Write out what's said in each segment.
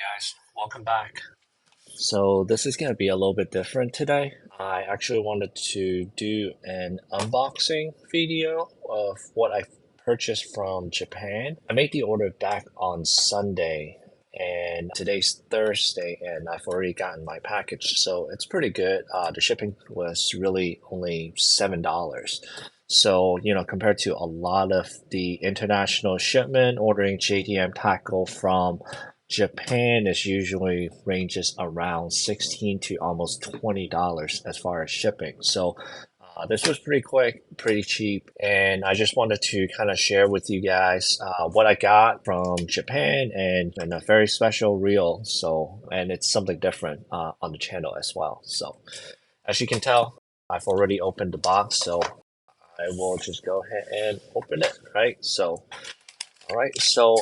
Guys, welcome back. So this is going to be a little bit different today. I actually wanted to do an unboxing video of what I purchased from Japan. I made the order back on Sunday and today's Thursday and I've already gotten my package, so it's pretty good. The shipping was really only $7. So, compared to a lot of the international shipment, ordering JDM tackle from Japan is usually ranges around 16 to almost $20 as far as shipping. So this was pretty quick, pretty cheap, and I just wanted to kind of share with you guys what I got from Japan and a very special reel. So, and it's something different on the channel as well. So, as you can tell, I've already opened the box, so I will just go ahead and open it, right? So, all right, so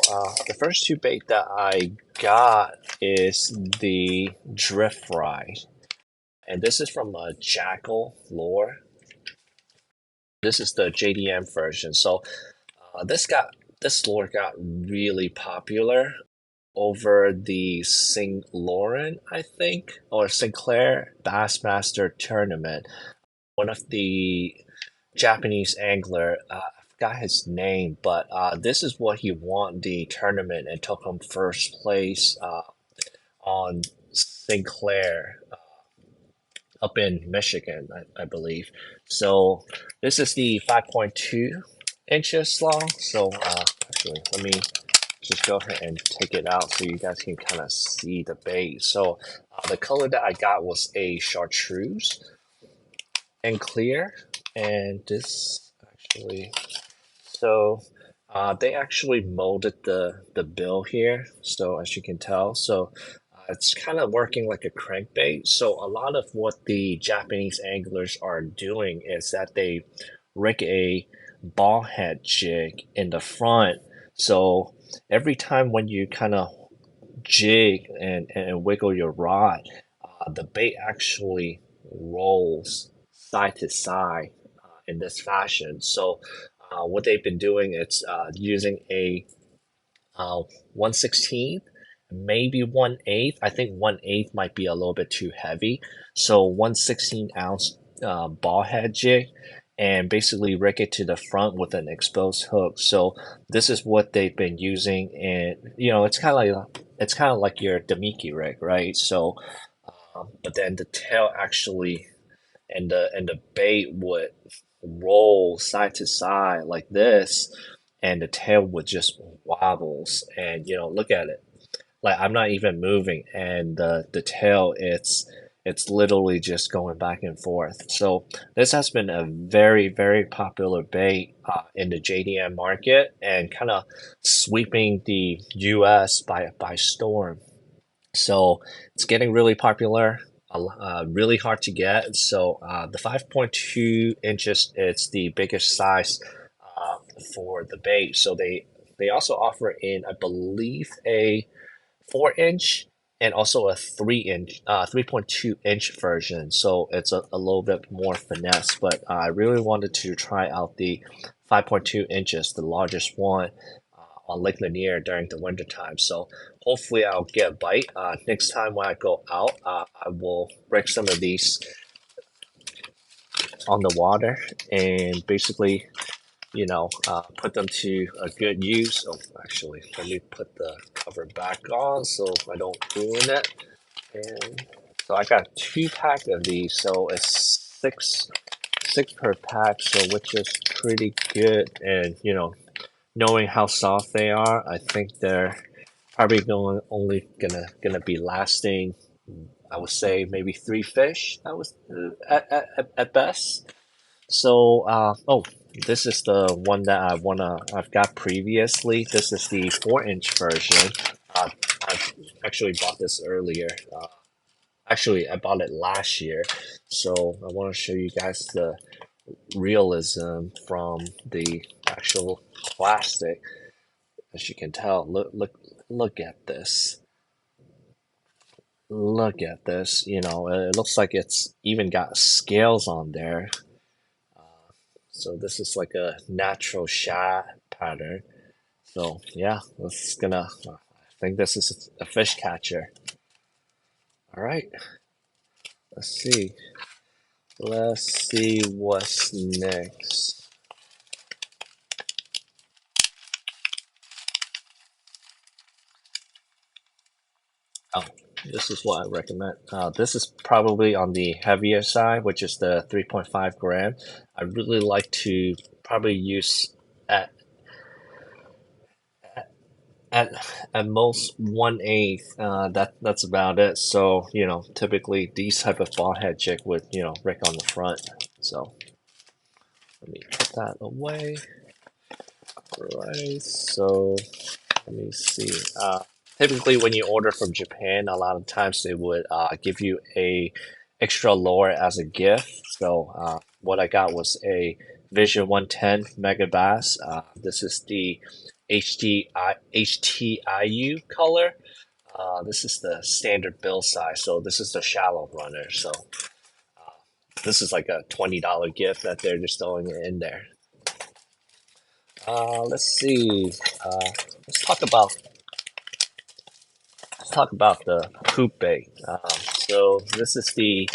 the first two bait that I got is the Drift Fry, and this is from a Jackall lure. This is the JDM version. So this lure got really popular over the St. Laurent, I think, or Sinclair Bassmaster tournament. One of the Japanese angler, I forgot his name, but this is what he won the tournament and took him first place on Sinclair up in Michigan, I believe. So this is the 5.2 inches long. So actually, let me just go ahead and take it out so you guys can kind of see the bait. So the color that I got was a chartreuse and clear, and this actually, so they actually molded the bill here, so as you can tell, so it's kind of working like a crankbait. So a lot of what the Japanese anglers are doing is that they rig a ball head jig in the front, so every time when you kind of jig and wiggle your rod, the bait actually rolls side to side in this fashion. So what they've been doing is using a 1/16, maybe 1/8. I think 1/8 might be a little bit too heavy. So 1/16 ounce ball head jig, and basically rig it to the front with an exposed hook. So this is what they've been using, and it's kind of like your Demiki rig, right? So, but then the tail actually and the bait would roll side to side like this, and the tail would just wobbles, and look at it, like I'm not even moving, and the tail, it's literally just going back and forth. So this has been a very popular bait in the JDM market and kind of sweeping the US by storm. So it's getting really popular, really hard to get. So the 5.2 inches, it's the biggest size for the bait. So they also offer in, I believe, a 4-inch and also a 3.2 inch version. So it's a little bit more finesse, but I really wanted to try out the 5.2 inches, the largest one, on Lake Lanier during the winter time. So hopefully I'll get a bite. Next time when I go out, I will break some of these on the water and basically, put them to a good use. Oh, actually, let me put the cover back on so I don't ruin it. And so I got 2 pack of these, so it's six per pack, so which is pretty good. And knowing how soft they are, I think they're probably only gonna be lasting, I would say maybe 3 fish. That was at best. So oh, this is the one that I've got previously. This is the 4-inch version. I actually bought this earlier. Actually, I bought it last year. So I want to show you guys the realism from the actual plastic. As you can tell, look at this. Look at this. It looks like it's even got scales on there. So this is like a natural shad pattern. So yeah, let's gonna. think this is a fish catcher. All right, let's see. Let's see what's next. Oh, this is what I recommend. This is probably on the heavier side, which is the 3.5 gram. I really like to probably use at at at most 1/8. That's about it. So typically these type of ball head jig would rig on the front. So let me put that away. Right. So let me see. Typically, when you order from Japan, a lot of times they would give you a extra lure as a gift. So what I got was a Vision 110 Mega Bass. This is the HTIU color. This is the standard bill size. So this is the shallow runner. So this is like a $20 gift that they're just throwing it in there. Let's see. Uh, let's talk about the poop bait. So this is the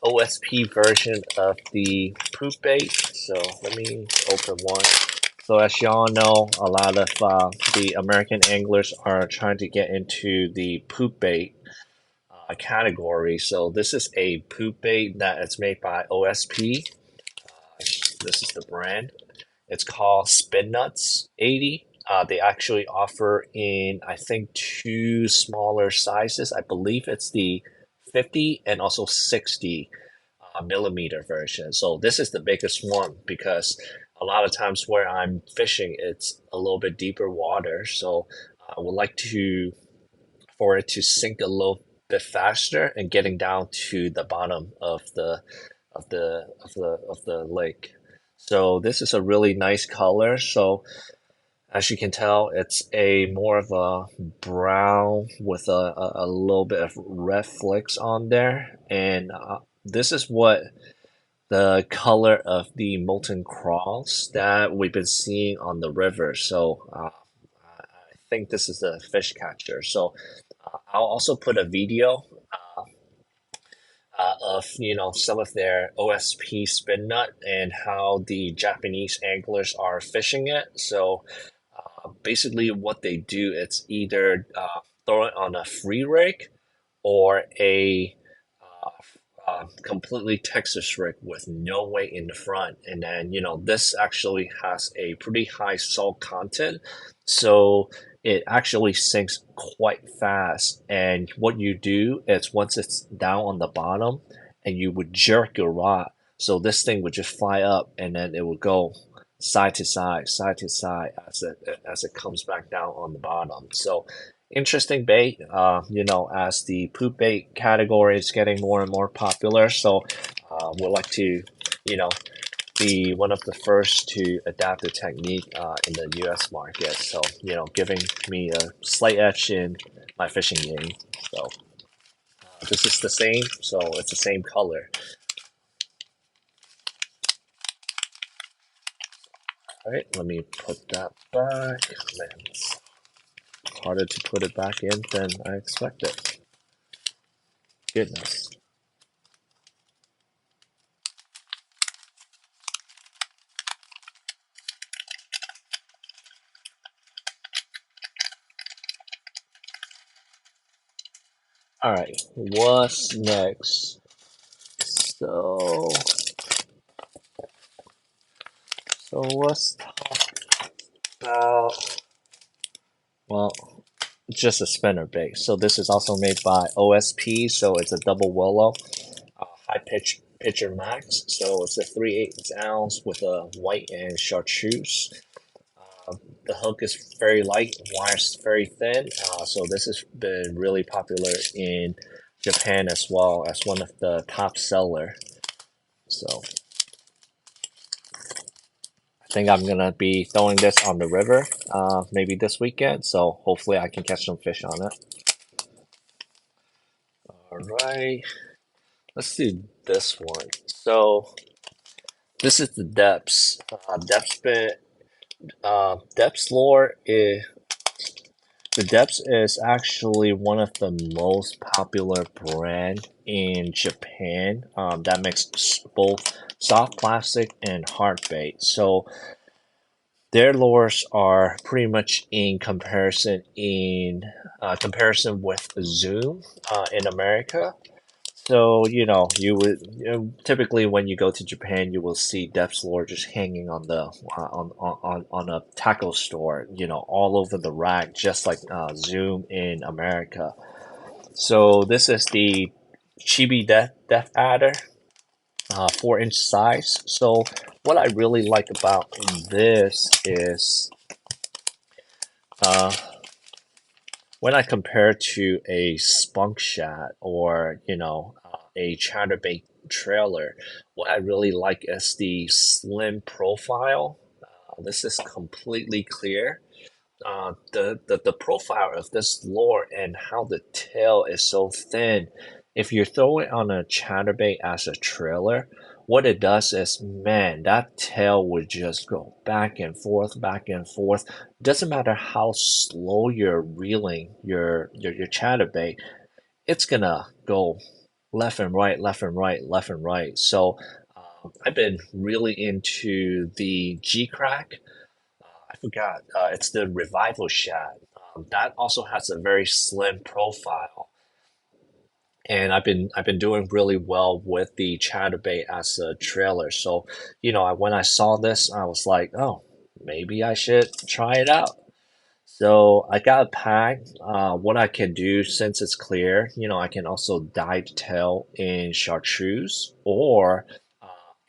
OSP version of the poop bait. So let me open one. So as y'all know, a lot of the American anglers are trying to get into the poop bait category. So this is a poop bait that is made by OSP. This is the brand. It's called Spinnuts 80. They actually offer in, I think, two smaller sizes. I believe it's the 50 and also 60 millimeter version. So this is the biggest one because a lot of times where I'm fishing, it's a little bit deeper water. So I would like for it to sink a little bit faster and getting down to the bottom of the lake. So this is a really nice color. So as you can tell, it's a more of a brown with a little bit of red flecks on there. And this is what the color of the molten crawls that we've been seeing on the river. So I think this is the fish catcher. So I'll also put a video of some of their OSP Spinnut and how the Japanese anglers are fishing it. So basically, what they do it's either throw it on a free rig or a completely Texas rig with no weight in the front, and then this actually has a pretty high salt content, so it actually sinks quite fast. And what you do is once it's down on the bottom, and you would jerk your rod, so this thing would just fly up, and then it would go side to side as it comes back down on the bottom. So interesting bait. As the poop bait category is getting more and more popular, so we'd like to, you know, be one of the first to adapt the technique in the U.S. market. So, giving me a slight edge in my fishing game. So this is the same. So it's the same color. All right, let me put that back. Man, it's harder to put it back in than I expected. Goodness. All right, what's next? So, let's talk about, well, just a spinner base. So this is also made by OSP, so it's a double willow, high pitcher max. So it's a 3/8 ounce with a white and chartreuse. The hook is very light, wire's very thin. So this has been really popular in Japan as well as one of the top seller. So I think I'm gonna be throwing this on the river, maybe this weekend. So hopefully I can catch some fish on it. All right, let's do this one. So this is the Deps. Deps lore is The Deps is actually one of the most popular brand in Japan that makes both soft plastic and hard bait. So their lures are pretty much in comparison with Zoom in America. So, you would typically when you go to Japan, you will see depth lore just hanging on the on a tackle store, all over the rack, just like Zoom in America. So this is the Chibi Death Adder, 4-inch size. So what I really like about this is uh, when I compare to a spunk shad or a chatterbait trailer, what I really like is the slim profile. This is completely clear. The profile of this lure and how the tail is so thin. If you throw it on a chatterbait as a trailer, what it does is, man, that tail would just go back and forth, back and forth. Doesn't matter how slow you're reeling your chatterbait, it's gonna go left and right, left and right, left and right. So I've been really into the G Crack. I forgot. It's the Revival Shad. That also has a very slim profile, and I've been doing really well with the Chatterbait as a trailer. So, when I saw this, I was like, oh, maybe I should try it out. So I got a pack. What I can do since it's clear, I can also dye the tail in chartreuse or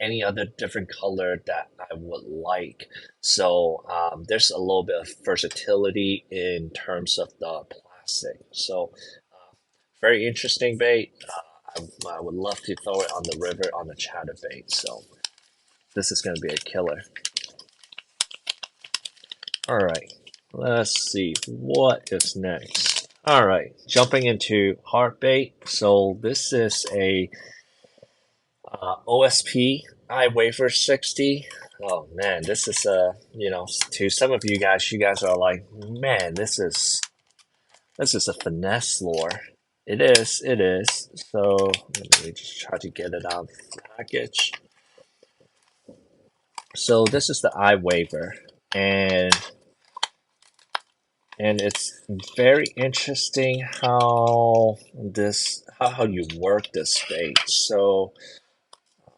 any other different color that I would like. So there's a little bit of versatility in terms of the plastic. So very interesting bait. I would love to throw it on the river on the chatterbait. So this is going to be a killer. All right, let's see what is next. All right, jumping into hard bait. So this is a OSP iWaver 60. Oh man, this is to some of you guys are like, man, this is a finesse lure. It is. So let me just try to get it out of the package. So this is the iWaver, and it's very interesting how you work this bait. So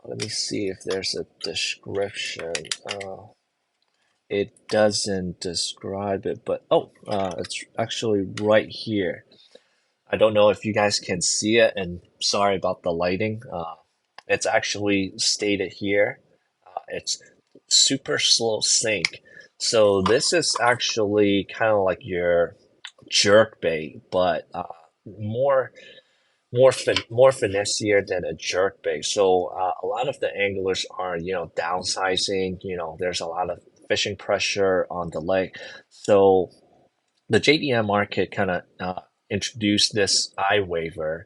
let me see if there's a description. It doesn't describe it, but it's actually right here. I don't know if you guys can see it, and sorry about the lighting. It's actually stated here. It's super slow sink. So this is actually kind of like your jerk bait, but more finessier than a jerk bait. So a lot of the anglers are downsizing. There's a lot of fishing pressure on the lake. So the JDM market kind of introduced this iWaver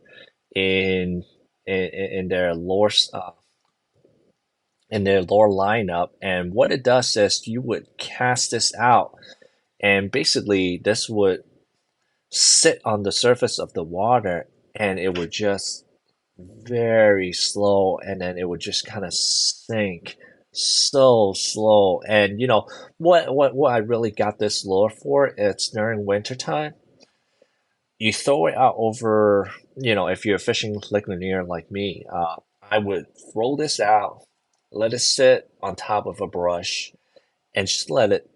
in in their lure lineup, and what it does is you would cast this out, and basically this would sit on the surface of the water, and it would just very slow, and then it would just kind of sink so slow. And what I really got this lure for, it's during wintertime. You throw it out over, if you're fishing Lake Lanier like me, I would throw this out, let it sit on top of a brush, and just let it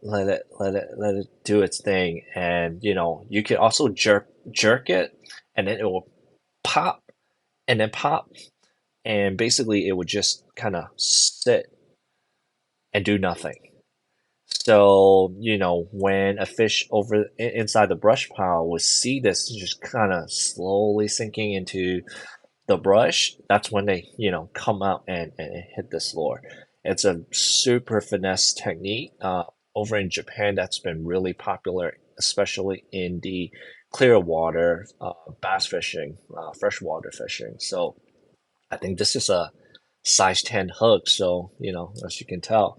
do its thing. And you can also jerk it, and then it will pop, and then pop, and basically it would just kind of sit and do nothing. So, when a fish inside the brush pile would see this just kind of slowly sinking into the brush, that's when they, come out and hit this lure. It's a super finesse technique. Over in Japan, that's been really popular, especially in the clear water bass fishing, freshwater fishing. So I think this is a size 10 hook. So, as you can tell,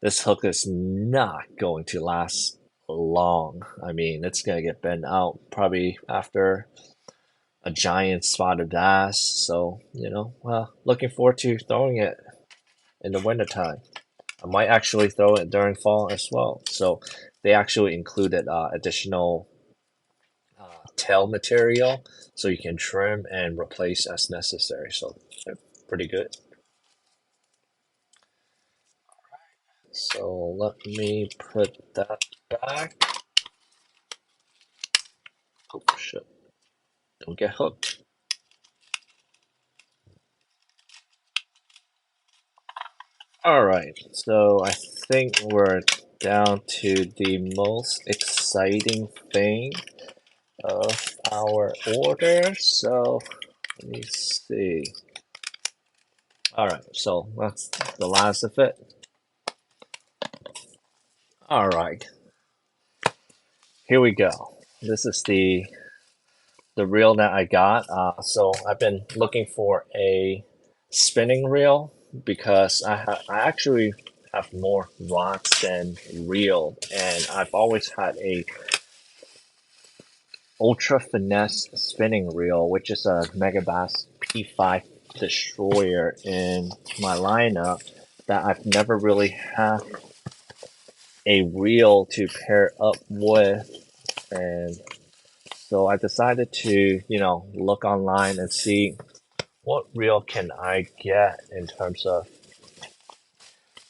this hook is not going to last long. I mean, it's gonna get bent out probably after a giant spotted bass. So, well, looking forward to throwing it in the wintertime. I might actually throw it during fall as well. So they actually included additional tail material so you can trim and replace as necessary. So pretty good. So let me put that back. Oh shit, don't get hooked. All right, so I think we're down to the most exciting thing of our order. So let me see. All right, so that's the last of it. All right, here we go. This is the reel that I got. So I've been looking for a spinning reel because I actually have more rods than reel, and I've always had a ultra finesse spinning reel, which is a Megabass P5 Destroyer in my lineup that I've never really had a reel to pair up with, and so I decided to, look online and see what reel can I get in terms of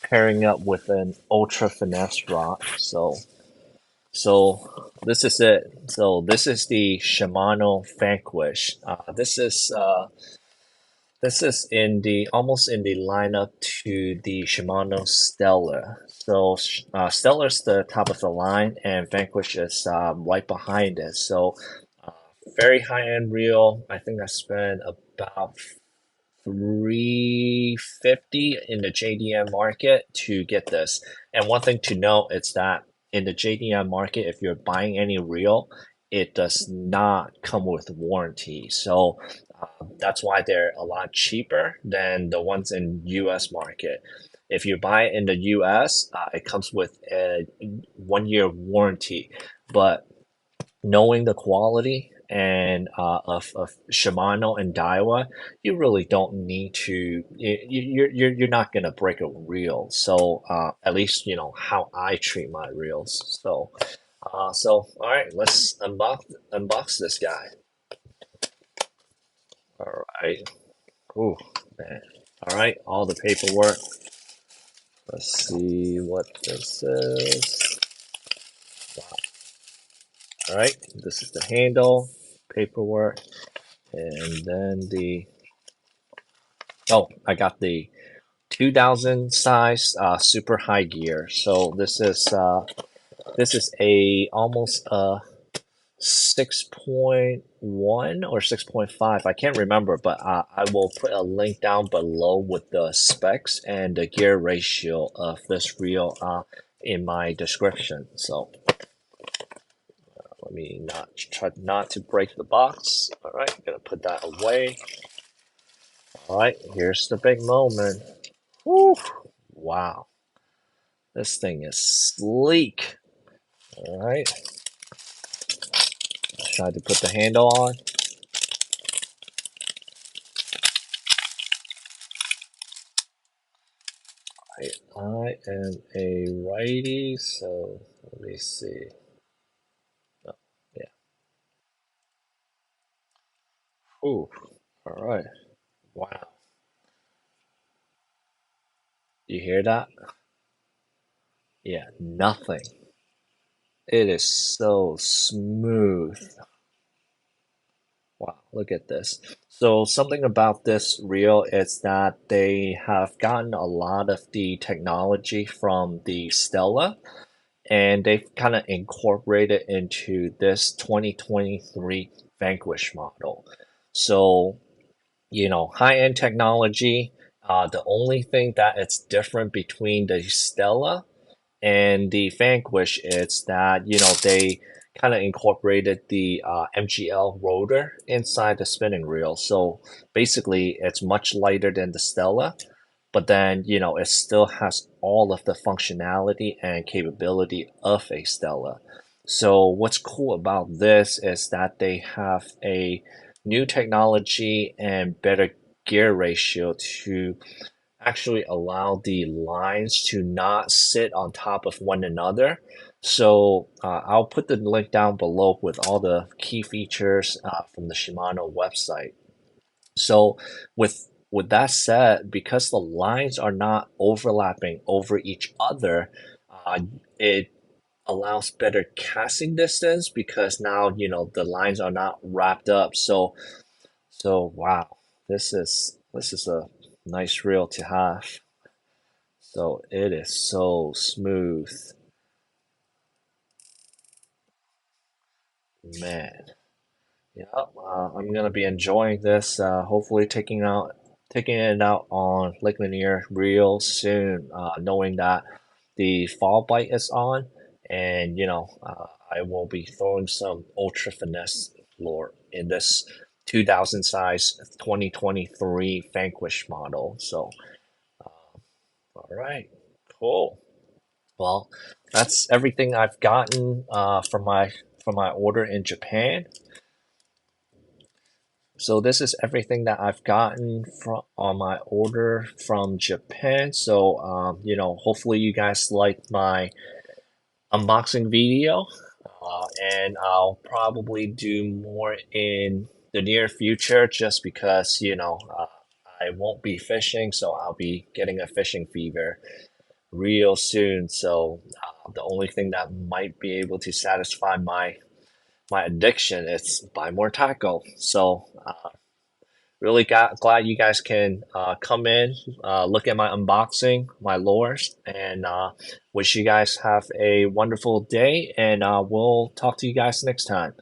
pairing up with an ultra finesse rod. So this is it. So this is the Shimano Vanquish. This is in the almost in the lineup to the Shimano Stellar. So Stellar's the top of the line, and Vanquish is right behind it. So uh, very high end reel. I think I spent about 350 in the JDM market to get this. And one thing to note is that in the JDM market, if you're buying any reel, it does not come with warranty. So that's why they're a lot cheaper than the ones in US market. If you buy it in the US, it comes with a 1 year warranty. But knowing the quality and of Shimano and Daiwa, you really don't need to. You're not gonna break a reel. So at least you know how I treat my reels. So all right, let's unbox this guy. All right. Ooh, man. All right, all the paperwork. Let's see what this is. All right, this is the handle, paperwork, and then oh, I got the 2000 size super high gear. So this is a almost a 6.1 or 6.5. I can't remember, but I will put a link down below with the specs and the gear ratio of this reel in my description. So let me not try not to break the box. All right, I'm gonna put that away. All right, here's the big moment. Woo! Wow, this thing is sleek. All right, try to put the handle on. I am a righty, so let me see. Oh, yeah. Ooh, all right. Wow. You hear that? Yeah, nothing. It is so smooth. Wow, look at this. So something about this reel is that they have gotten a lot of the technology from the Stella and they've kind of incorporated into this 2023 Vanquish model. So, high-end technology. The only thing that it's different between the Stella and the Vanquish is that they kind of incorporated the MGL rotor inside the spinning reel. So basically, it's much lighter than the Stella, but then, you know, it still has all of the functionality and capability of a Stella. So what's cool about this is that they have a new technology and better gear ratio to actually allow the lines to not sit on top of one another. So I'll put the link down below with all the key features from the Shimano website. So with that said, because the lines are not overlapping over each other, it allows better casting distance because now you know the lines are not wrapped up. So wow, this is a nice reel to have. So it is so smooth, man. Yeah, I'm gonna be enjoying this. Hopefully, taking it out on Lake Lanier real soon. Knowing that the fall bite is on, and you know, I will be throwing some ultra finesse lure in this 2000 size 2023 Vanquish model. So, all right, cool. Well, that's everything I've gotten from my order in Japan. So this is everything that I've gotten from on my order from Japan. So you know, hopefully you guys like my unboxing video, and I'll probably do more in the near future, just because you know I won't be fishing, so I'll be getting a fishing fever real soon. So the only thing that might be able to satisfy my addiction is buy more tackle. So really glad you guys can come in, look at my unboxing, my lures, and wish you guys have a wonderful day. And we'll talk to you guys next time.